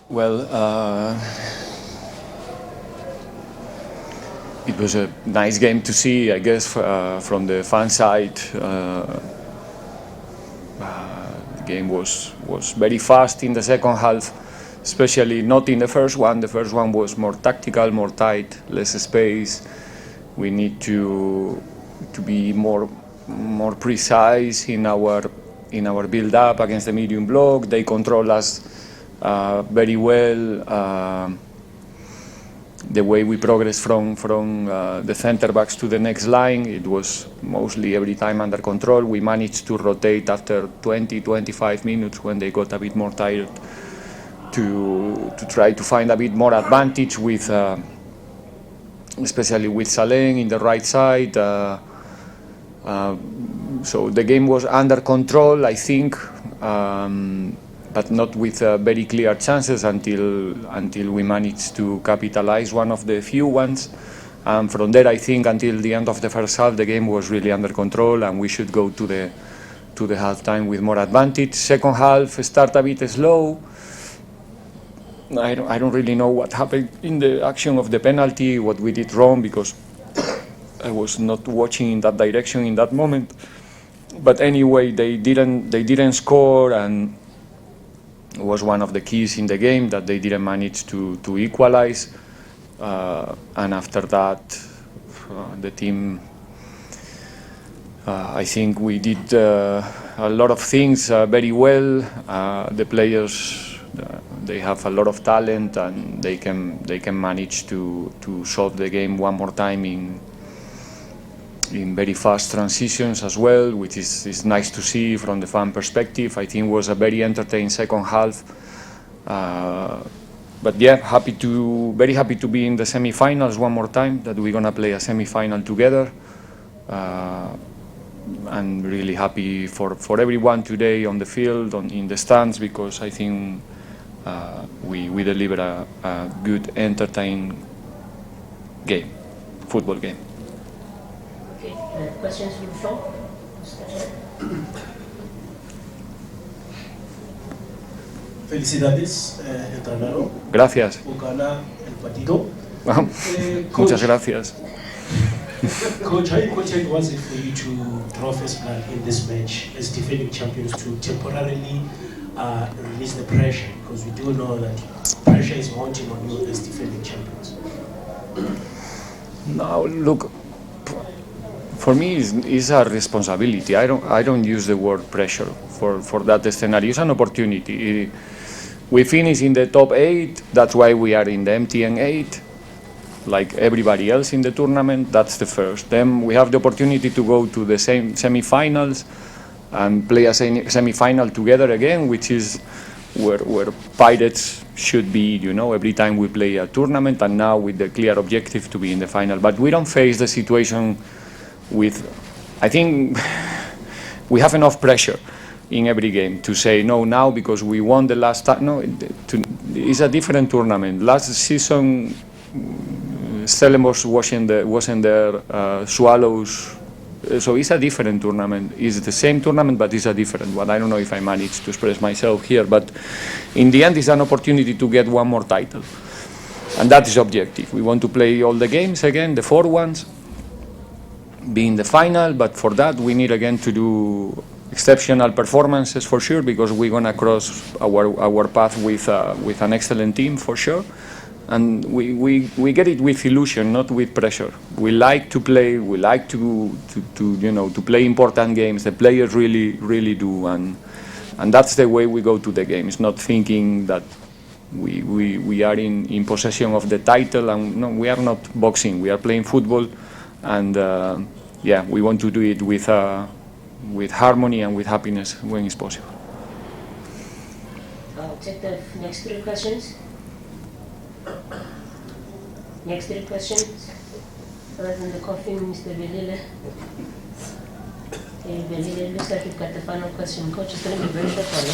Well, it was a nice game to see, I guess, from the fan side. The game was very fast in the second half, especially not in the first one. The first one was more tactical, more tight, less space. We need to be more precise in our build up against the medium block. They control us very well. The way we progress from the center backs to the next line, it was mostly every time under control. We managed to rotate after 20-25 minutes when they got a bit more tired to try to find a bit more advantage with especially with Saleng in the right side. So the game was under control, I think, but not with very clear chances until we managed to capitalize one of the few ones. From there, I think until the end of the first half, the game was really under control, and we should go to the halftime with more advantage. Second half start a bit slow. I don't really know what happened in the action of the penalty, what we did wrong, because I was not watching in that direction in that moment. But anyway, they didn't score, and it was one of the keys in the game that they didn't manage to equalize. And after that, the team, I think we did a lot of things very well. The players, they have a lot of talent, and they can manage to solve the game one more time in very fast transitions as well, which is nice to see from the fan perspective. I think it was a very entertaining second half. But yeah, very happy to be in the semi-finals one more time, that we're gonna play a semi-final together. And really happy for everyone today on the field, in the stands, because I think we deliver a good, entertaining game, football game. Okay, questions from the floor? Felicidades, entrenador. Gracias. Por ganar el partido. Muchas gracias. Coach, how important was it for you to draw first blood in this match as defending champions to temporarily release the pressure? Because we do know that pressure is mounting on you as defending champions. Now, look, for me, it's a responsibility. I don't use the word pressure for that scenario. It's an opportunity. We finish in the top 8. That's why we are in the MTN8. Like everybody else in the tournament, that's the first. Then we have the opportunity to go to the same semi-finals and play a semi-final together again, which is where Pirates should be, every time we play a tournament, and now with the clear objective to be in the final. But we don't face the situation with, I think we have enough pressure in every game to say no now because we won the last time. No, it's a different tournament. Last season, Stellenbosch wasn't there, Swallows. So it's a different tournament. It's the same tournament, but it's a different one. I don't know if I managed to express myself here, but in the end, it's an opportunity to get one more title. And that is objective. We want to play all the games again, the 4 ones, be in the final, but for that, we need again to do exceptional performances for sure, because we're going to cross our path with an excellent team for sure. And we get it with illusion, not with pressure. We like to play. We like to play important games. The players really do, and that's the way we go to the game. It's not thinking that we are in possession of the title. And no, we are not boxing. We are playing football, and we want to do it with harmony and with happiness when it's possible. I'll take the next 3 questions. Next 3 questions. Other than the coffee, Mr. Velile. Okay, Velile, looks like you've got the final question. Coach, it's going to be very short one, eh?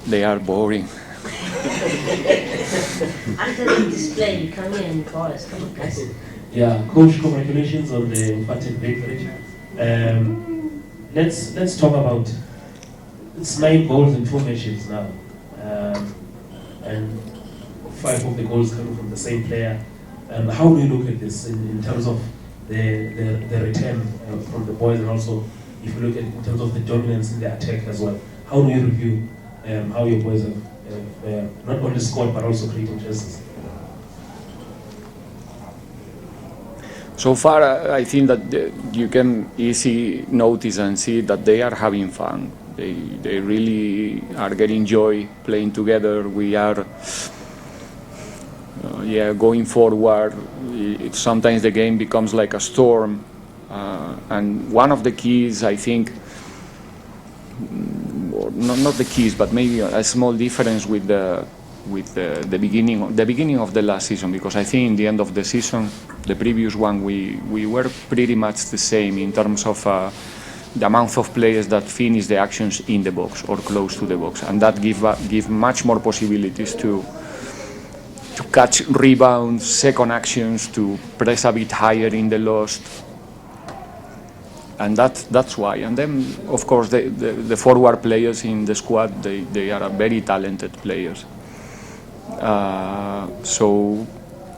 They are boring. After the display, you come here and call us. Come on, guys. Yeah, Coach, congratulations on the emphatic victory. Let's talk about, it's 9 goals in 2 matches now. and 5 of the goals coming from the same player. How do you look at this in terms of the return from the boys, and also if you look at in terms of the dominance in the attack as well? How do you review how your boys have not only scored but also created chances? So far, I think that you can easily notice and see that they are having fun. They really are getting joy playing together. We are going forward. Sometimes the game becomes like a storm, and one of the keys, I think, not the keys, but maybe a small difference with the beginning of the last season, because I think in the end of the season, the previous one, we were pretty much the same in terms of the amount of players that finish the actions in the box or close to the box, and that give much more possibilities to catch rebounds, second actions, to press a bit higher in the lost. And that's why. And then, of course, the forward players in the squad, they are very talented players. So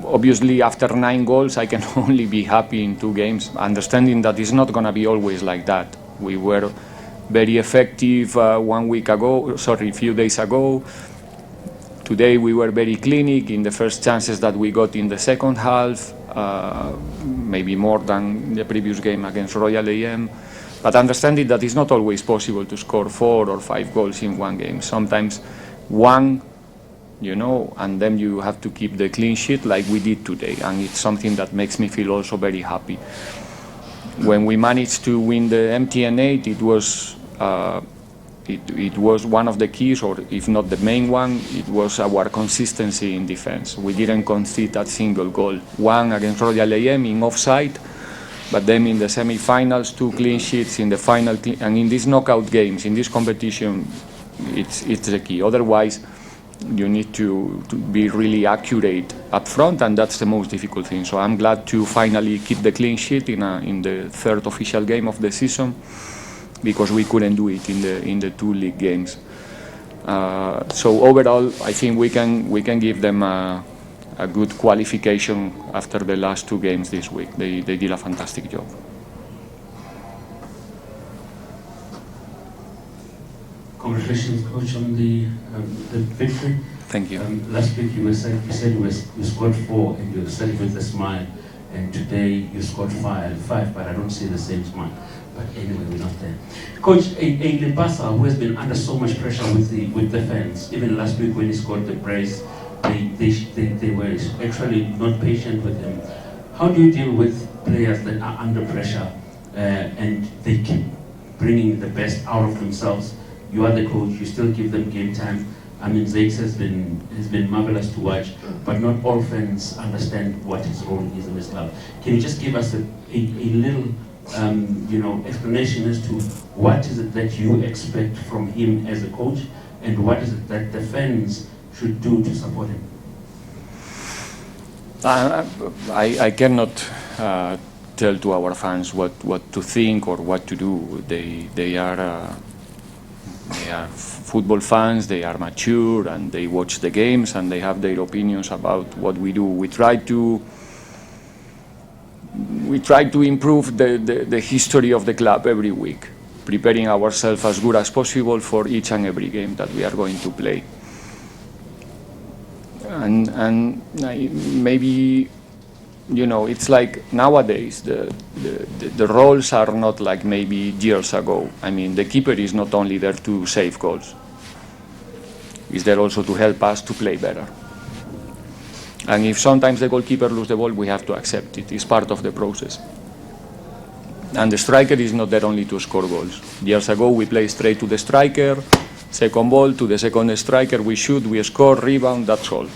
obviously after 9 goals I can only be happy in 2 games, understanding that it's not going to be always like that. We were very effective a few days ago. Today we were very clinic in the first chances that we got in the second half, maybe more than the previous game against Royal AM, but understanding that it's not always possible to score 4 or 5 goals in one game. Sometimes one, and then you have to keep the clean sheet like we did today, and it's something that makes me feel also very happy. When we managed to win the MTN8, it was one of the keys, or if not the main one, it was our consistency in defense. We didn't concede a single goal. One against Royal AM in offside, but then in the semi-finals, 2 clean sheets in the final, and in these knockout games, in this competition, it's the key. Otherwise, you need to be really accurate up front, and that's the most difficult thing. So I'm glad to finally keep the clean sheet in the 3rd official game of the season, because we couldn't do it in the 2 league games. So overall, I think we can give them a good qualification after the last 2 games this week. They did a fantastic job. Congratulations, coach, on the victory. Thank you. Last week you said you scored 4 and you said with a smile, and today you scored 5, but I don't see the same smile. But anyway, we're not there. Coach, a Lepasa who has been under so much pressure with the fans, even last week when he scored the brace, they were actually not patient with him. How do you deal with players that are under pressure and they keep bringing the best out of themselves? You are the coach, you still give them game time. I mean, Zakes has been marvelous to watch, but not all fans understand what his role is in this club. Can you just give us a little explanation as to what is it that you expect from him as a coach, and what is it that the fans should do to support him? I cannot tell to our fans what to think or what to do. They are football fans, they are mature, and they watch the games, and they have their opinions about what we do. We try to improve the history of the club every week, preparing ourselves as good as possible for each and every game that we are going to play. And maybe, it's like nowadays the roles are not like maybe years ago. I mean, the keeper is not only there to save goals, he's there also to help us to play better. And if sometimes the goalkeeper loses the ball, we have to accept it. It's part of the process. And the striker is not there only to score goals. Years ago, we play straight to the striker, second ball to the second striker, we shoot, we score, rebound, that's all.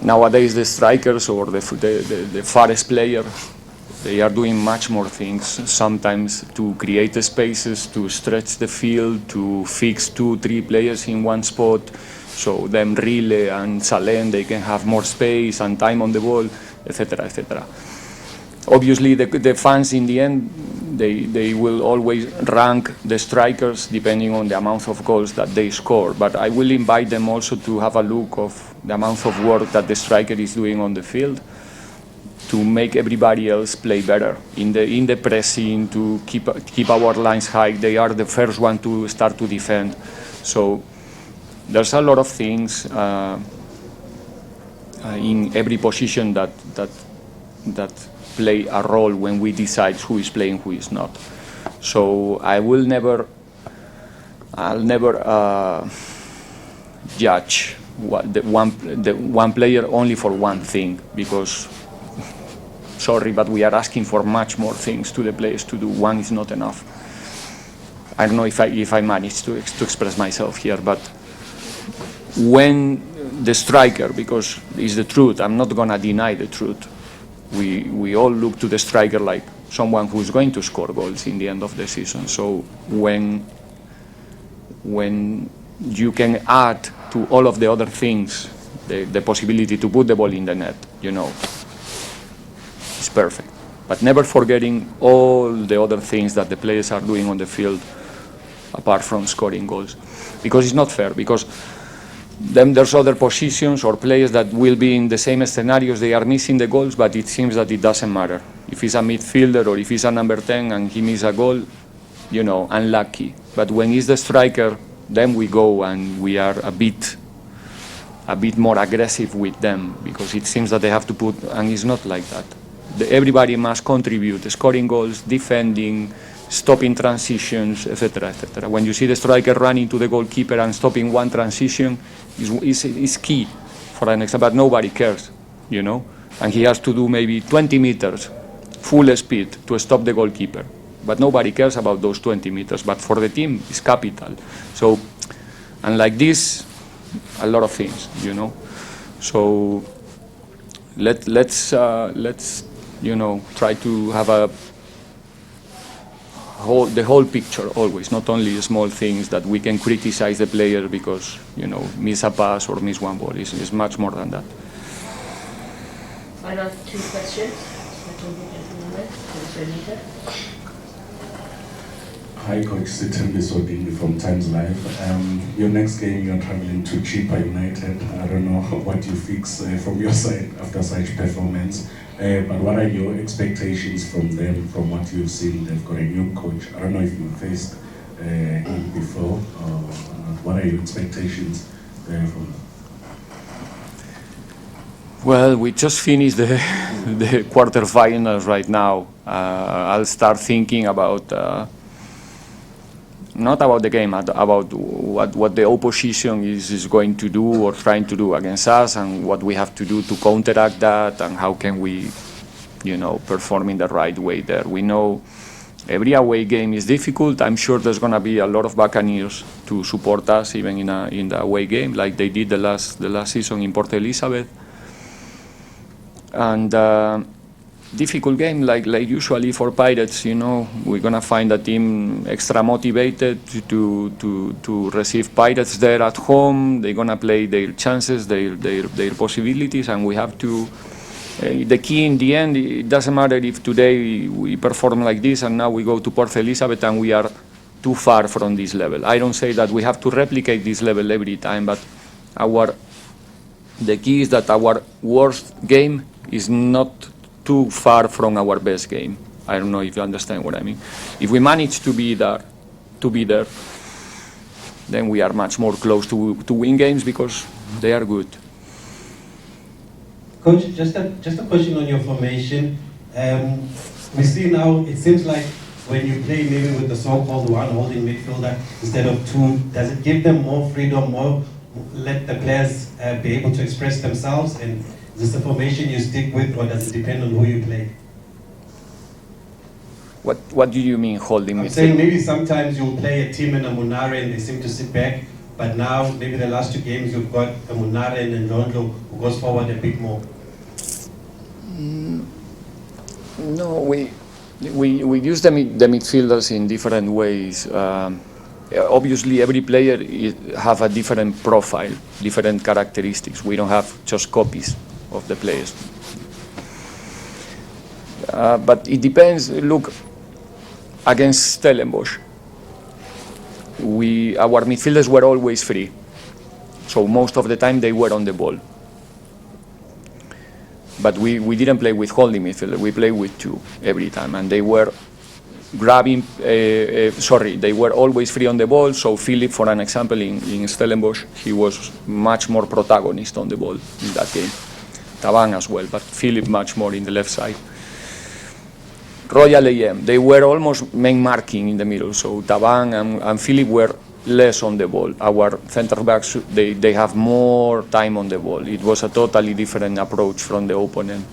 Nowadays, the strikers or the farthest player, they are doing much more things, sometimes to create spaces, to stretch the field, to fix 2-3 players in one spot, so then Rile and Saleng, they can have more space and time on the ball, etc., etc. Obviously, the fans in the end, they will always rank the strikers depending on the amount of goals that they score. But I will invite them also to have a look of the amount of work that the striker is doing on the field to make everybody else play better in the pressing, to keep our lines high. They are the first one to start to defend. So there's a lot of things in every position that play a role when we decide who is playing, who is not. So I'll never judge the one player only for one thing, because sorry, but we are asking for much more things to the players to do. One is not enough. I don't know if I managed to express myself here, but when the striker, because it's the truth, I'm not gonna deny the truth. We all look to the striker like someone who's going to score goals in the end of the season. So when you can add to all of the other things the possibility to put the ball in the net, it's perfect. But never forgetting all the other things that the players are doing on the field apart from scoring goals, because it's not fair, because then there's other positions or players that will be in the same scenarios. They are missing the goals, but it seems that it doesn't matter. If he's a midfielder or if he's a number 10 and he misses a goal, unlucky. But when he's the striker, then we go and we are a bit more aggressive with them, because it seems that they have to put, and it's not like that. Everybody must contribute, scoring goals, defending, stopping transitions, etc., etc. When you see the striker running to the goalkeeper and stopping one transition, is key for an example. But nobody cares, and he has to do maybe 20 meters full speed to stop the goalkeeper, but nobody cares about those 20 meters. But for the team, it's capital. So, and like this, a lot of things, So let's try to have the whole picture always, not only small things that we can criticize the player because miss a pass or miss one ball. It's much more than that. Final two questions. Hi, Coach Sitembi Sodini from Times Live. Your next game, you're traveling to Chipa United. I don't know what you fix from your side after such performance, but what are your expectations from them, from what you've seen? They've got a new coach. I don't know if you faced him before. What are your expectations from them? Well, we just finished the quarterfinals right now. I'll start thinking about not about the game, about what the opposition is going to do or trying to do against us, and what we have to do to counteract that, and how can we, perform in the right way there. We know every away game is difficult. I'm sure there's going to be a lot of Buccaneers to support us, even in the away game, like they did the last season in Port Elizabeth. And difficult game, like usually for Pirates, we're gonna find a team extra motivated to receive Pirates there at home. They're gonna play their chances, their possibilities, and we have to. The key in the end, it doesn't matter if today we perform like this and now we go to Port Elizabeth and we are too far from this level. I don't say that we have to replicate this level every time, but the key is that our worst game is not too far from our best game. I don't know if you understand what I mean. If we manage to be there, then we are much more close to win games because they are good. Coach, just a question on your formation. We see now, it seems like when you play maybe with the so-called one holding midfielder instead of two, does it give them more freedom, let the players be able to express themselves? And is this the formation you stick with, or does it depend on who you play? What do you mean holding midfield? I'm saying maybe sometimes you'll play a team in a Munare and they seem to sit back, but now maybe the last two games you've got a Munare and Ndlondlo who goes forward a bit more. No, we use the midfielders in different ways. Obviously, every player have a different profile, different characteristics. We don't have just copies of the players. But it depends. Look, against Stellenbosch, our midfielders were always free. So most of the time they were on the ball. But we didn't play with holding midfielder. We played with two every time, and they were grabbing. They were always free on the ball. So Phillip, for an example, in Stellenbosch, he was much more protagonist on the ball in that game. Taban as well, but Phillip much more in the left side. Royal AM, they were almost main marking in the middle. So Taban and Phillip were less on the ball. Our centre backs, they have more time on the ball. It was a totally different approach from the opponent.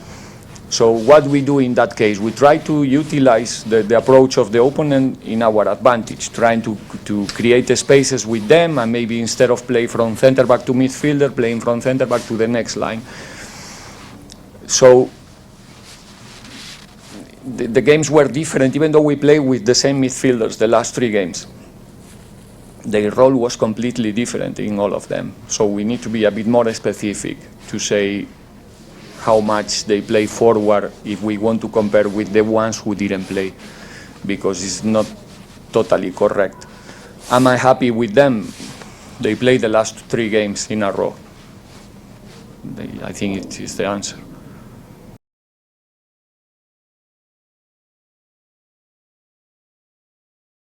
So what we do in that case, we try to utilize the approach of the opponent in our advantage, trying to create spaces with them, and maybe instead of play from centre back to midfielder, playing from centre back to the next line. So the games were different, even though we played with the same midfielders the last 3 games. Their role was completely different in all of them. So we need to be a bit more specific to say how much they play forward if we want to compare with the ones who didn't play, because it's not totally correct. Am I happy with them? They played the last 3 games in a row. I think it is the answer.